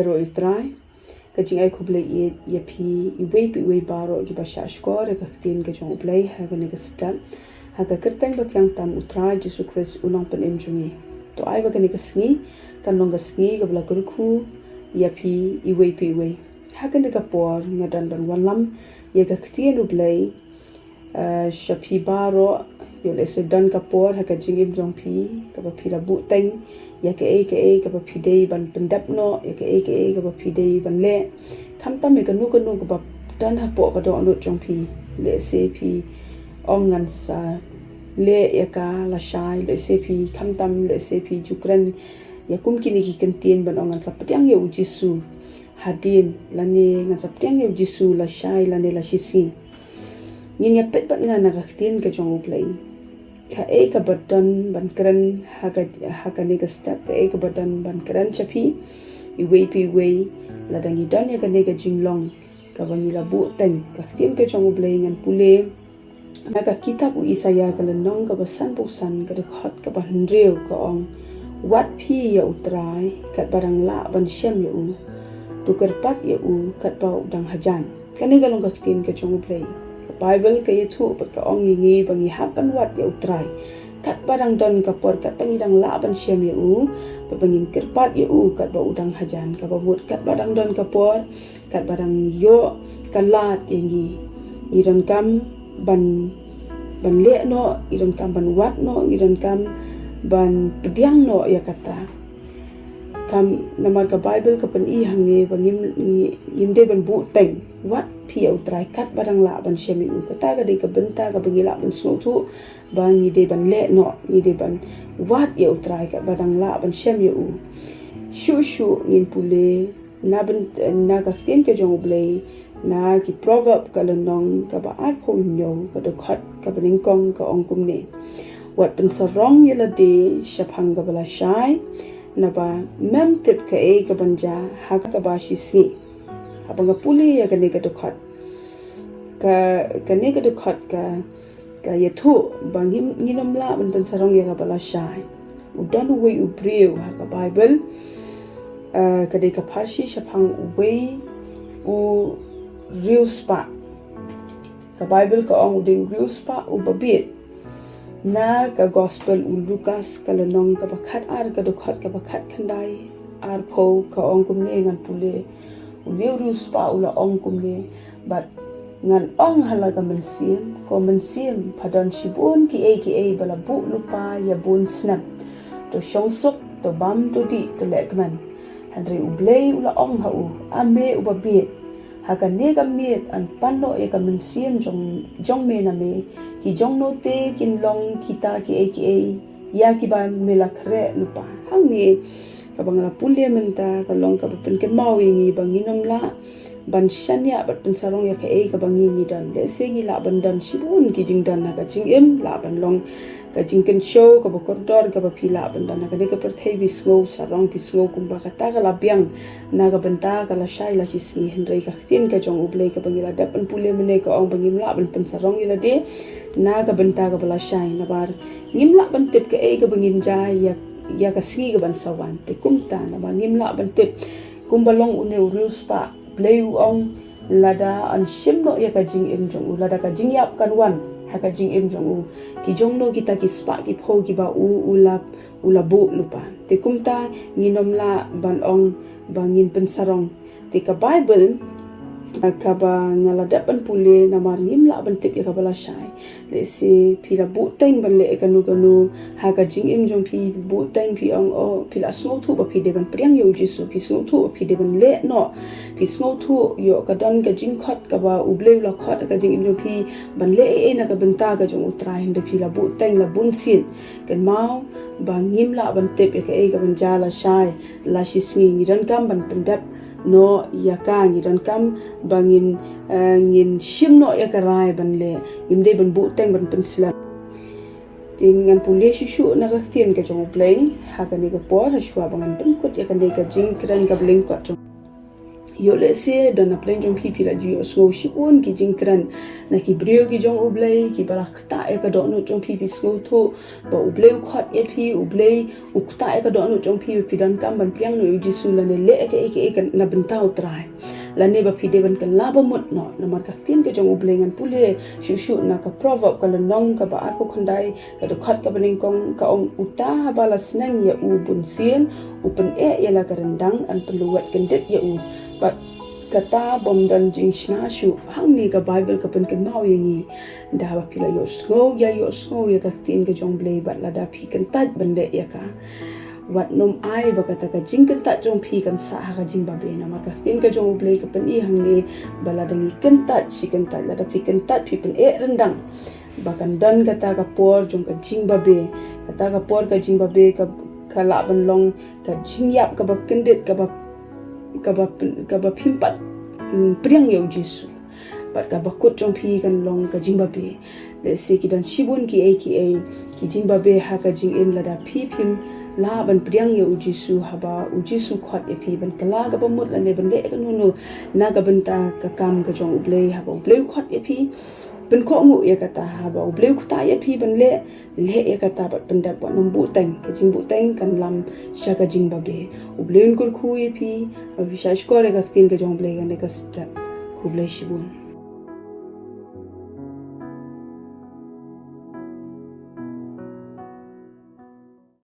ro itrai ka jing ai kuble ye pi i baro ki basha skor ka tin ka jong play ha ka ne ka start ha ka kertang bat yang tam utrai Jesu Christ ulang pen enjungi to ai ba ka ne ka sngi kan long ka sngi ka bla kurku ye pi i ha ka ne ka por ngadan dan walam ye ka tin u play shapi baro yo le se dan ka por ha ka jing im jong pi ka ba pi la buhteng ya ka ka ba pi dei ban pendap no ya ka ka ba pi dei ban le tham tam me ka nu ka ba dan ha po ka do no jong pi le se pi ong ngan sa le ya ka la shai le se pi tham tam le se pi jukran ya kum kini ki kan tien ban ong ngan sa patyang ye Jesu hadin la ne ngan sa patyang ye Jesu la shai la ne la shisi ni ya pet ban ngan na ka tien ka jong play ka ka badan ban kran haga ne ka step ka badan ban kran chapi i la dang i dan ya ka ne ka jinglong ka ban la buhteng ka tien ka jong blei ngan pule na ka kitab u Isaya ka lenong ka basan ka de khat ka ban reu ka ong wat pi ya utrai kat barang la ban syam ya u tukar pat ya u kat ba udang hajan ka ne ka long ka tien ka jong blei Bible ka yetu pat ka ong ngi bangi hapan wat ya utrai kat barang don ka por kat pangidang laban syam ya u pangin kerpat ya u kat ba udang hajan ka ba mut kat barang don ka por kat barang yo kalat yangi iron kam ban le no iron kam ban wat no iron kam ban pediang no ya kata kam namar ka Bible ka pan i hange bangim de ban buhteng wat pi utrai kat barang la ban syami u kata ga de ka benta ka bangila ban snotu bangi de ban le no ni de ban wat ya utrai kat barang la ban syami u shu ngin pule na ka tien ke jong blei na ki proverb ka lenong ka ba at ho nyo ka de khat ka beningkong ka ongkum ne wat pen sarong yela de shaphang ka bala shai na ba mem tip ka ka banja ha ka ba shi si abang ka puli ya ka ne ka dokhat ka ne ka dokhat ka yetu bang nginom la ban sarong ya ka bala shai udan we ubriu ha ka Bible ka de ka pharshi shaphang we u real spa ka Bible ka ong de real spa u babit na ka gospel u Lucas ka lenong ka bakhat ar ka dokhat ka bakhat khandai ar pho ka ong kum ne ngan pule u real spa u la ong kum ne but ngan ong hala ka mensim padan shibun ki bala bu lupa ya bun snap to shongsuk to bam to di to lekman handre u blei u la ong ha u ame u babit haka ne ka miet an panno e ka mensim jong me na me ki jong no te kin long kita ki ya ki ba mela khre lupa hang ni ka bangla pulia menta ka long ka pen ken mawi ni banginom la ban shanya bat pen sarong ya ka bangi ni dan le se ngi la ban dan shibun ki jing dan ka jing em la ban long ka jing ken show ka ba koridor ka ba phila ban dan ka de ka per thei bisngo sarong bisngo kum ba ka ta ka la biang na ka benta ka la shai la chi si henrei ka tin ka jong ublei ka bangila dap an pulia mene ka ong bangim la ban pen sarong ila de na ka benta ka bala shai na bar ngimla ban tip ka ka bangin ja ya ka singi ka ban sawan te kumta na ba ngimla ban tip kumbalong une uriu spa play ong lada an shimno ya ka jing im jong lada ka jing yap kan wan ha ka jing im jong ki jong no kita ki spa ki pho ki ba ula bu lupa te kumta nginom la ban ong bangin pensarong te ka Bible ka ba ngaladapan pule na marim la ban tip ya ka bala shai le se pila buhteng ban le kanu ha ka jing im jong pi buhteng pi ong o pila snow thu ba pi de ban priang yo Jesu pi snow thu pi de ban le no pi snow thu yo ka dan ka jing khat ka ba uble la khat ka jing im jong pi ban le na ka benta ka jong utrai hinde pila buhteng la bun sin kan mau ba ngim la ban tip ya ka ban jala shai la shisngi ran kam ban pendap no yaka ngiran kam bangin ngin shimno yakarai ban le imde ban buhteng ban pensla tingan pule shu na ka tien ka jong play ha ka ne ka por ha shwa bangan ban kut ya ka ne ka jing kran ka bling ko yo le se dan na plen jong pipi la ju so shibun ki jingkran na ki brio ki jong ublei ki barak ta e ka do no jong pipi so tho ba ublei khat e pi ublei ukta e ka do no jong pipi dan kam ban priang no jisu la ne le ke na bentau trai la ne ba pide ban kan la ba mot no na mar ka tin ke jong ublei ngan pule shu na ka proverb ka nong ka ba ar ko khandai ka do khat ka baning kong ka ong uta bala snang ya u bun sien upen ya la ka rendang an peluat kendet ya u but kata bom dan jing shna shu hang ni ka bible ka pen kan mau yangi da ba pila yo sgo ya ka tin ka jong blei bat la da phi kan tat bande ya ka wat nom ai ba kata ka jing kan tat jong phi kan sa ka jing ba be na ma ka tin ka jong blei ka pen i hang ni bala dangi kan tat si kan tat la da phi kan tat phi pen rendang ba kan dan kata ka por jong ka jing ba be kata ka por ka jing ba be ka la ban long ka jing yap ka ba kendet ka ba pimpat priang yo jisu bat ka bakut jong phi kan long ka jingba be le se ki dan shibun ki ki jingba be ha ka jing em la da phi phim la ban priang yo jisu haba jisu khat e phi ban kala ga ba mut la ne ban le ka nu na ga ban ta ka kam ka jong ublei haba ublei khat e phi ben ko ngu ya kata haba ublei khuta ya phi ban le ya kata bat ban da ba nom buhteng ka jing buhteng kan lam sha ka jing ba be ublei kur khu e phi abi shash ko re ka tin ka jong ublei ga ne ka sta ku blei shibun